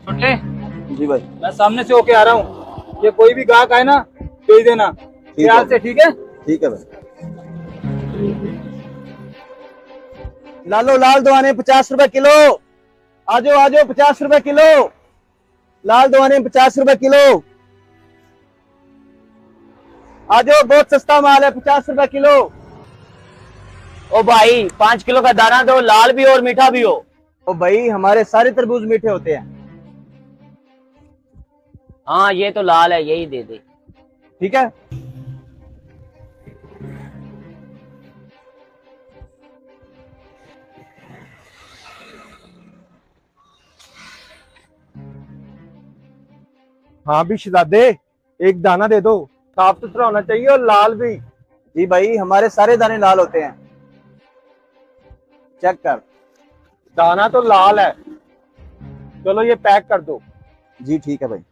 छोटे, जी भाई। मैं सामने से होके आ रहा हूँ। ये कोई भी ग्राहक आए ना भेज देना ख्याल से, ठीक है? ठीक है भाई। लालो लाल दवाने 50 रुपए किलो। आजो आजो 50 रुपए किलो। लाल दवाने 50 रुपए किलो। आजो बहुत सस्ता माल है, 50 रुपए किलो। ओ भाई 5 किलो का दाना दो, लाल भी हो और मीठा भी हो। ओ भाई हमारे सारे तरबूज मीठे होते हैं। हाँ ये तो लाल है, यही दे दे। ठीक है। हाँ भी शहजादे, एक दाना दे दो, साफ सुथरा होना चाहिए और लाल भी। जी भाई हमारे सारे दाने लाल होते हैं, चेक कर। दाना तो लाल है, चलो ये पैक कर दो। जी ठीक है भाई।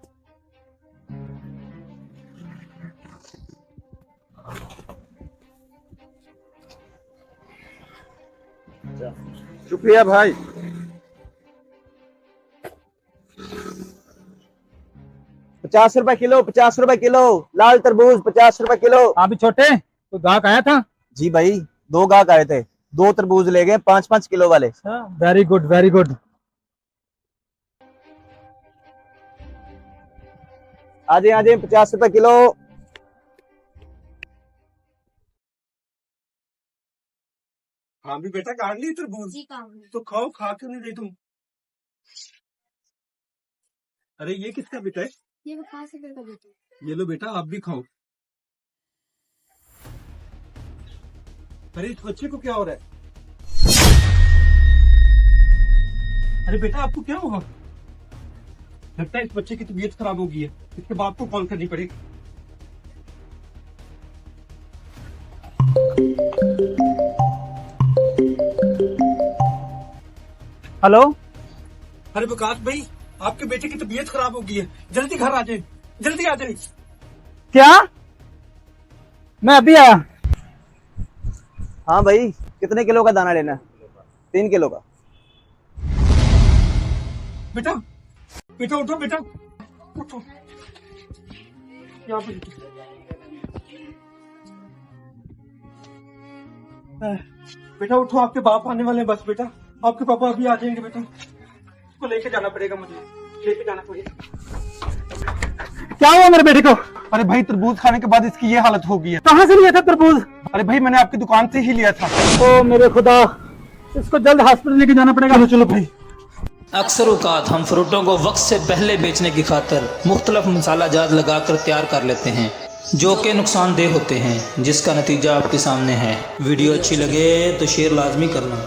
शुक्रिया भाई। पचास रुपए किलो, 50 रुपए किलो। लाल तरबूज 50 रुपए किलो। हाँ भी छोटे, तो ग्राहक आया था। जी भाई 2 गाहक आए थे, 2 तरबूज ले गए 5-5 किलो वाले। Very good, very good. आजे आजे 50 रुपए किलो। हाँ भी बेटा, काट ली तरबूज? जी काम तो खाओ, खा क्यों नहीं रही तुम? अरे ये किसका बेटा है? ये वो कहाँ से करके देती ये लो बेटा, आप भी खाओ। अरे इस बच्चे को क्या हो रहा है? अरे बेटा आपको क्या हुआ? लगता है इस बच्चे की तबीयत खराब हो गई है, इसके बाप को कॉल करनी पड़ेगी। हेलो। अरे विकास भाई, आपके बेटे की तबीयत खराब हो गई है, जल्दी घर आ जाए, जल्दी आ जाए। क्या? मैं अभी आया। हाँ भाई, कितने किलो का दाना लेना है? 3 किलो का। बेटा बेटा उठो, बेटा उठो, यहाँ पे बेटा उठो, आपके बाप आने वाले हैं। बस बेटा, आपके पापा अभी आ जाएंगे। बेटा इसको लेके जाना पड़ेगा, मुझे लेके जाना पड़ेगा। क्या हुआ मेरे बेटे को? अरे भाई तरबूज खाने के बाद इसकी ये हालत हो गई है। कहाँ से लिया था तरबूज? अरे भाई मैंने आपकी दुकान से ही लिया था। ओ मेरे खुदा, इसको जल्द हॉस्पिटल लेके जाना पड़ेगा। चलो चलो भाई। अक्सर औकात हम फ्रूटों को वक्त से पहले बेचने की खातर मुख्तलिफ मसाला जात लगाकर तैयार कर लेते हैं, जो कि नुकसानदेह होते हैं, जिसका नतीजा आपके सामने है। वीडियो अच्छी लगे तो शेयर लाजमी करना।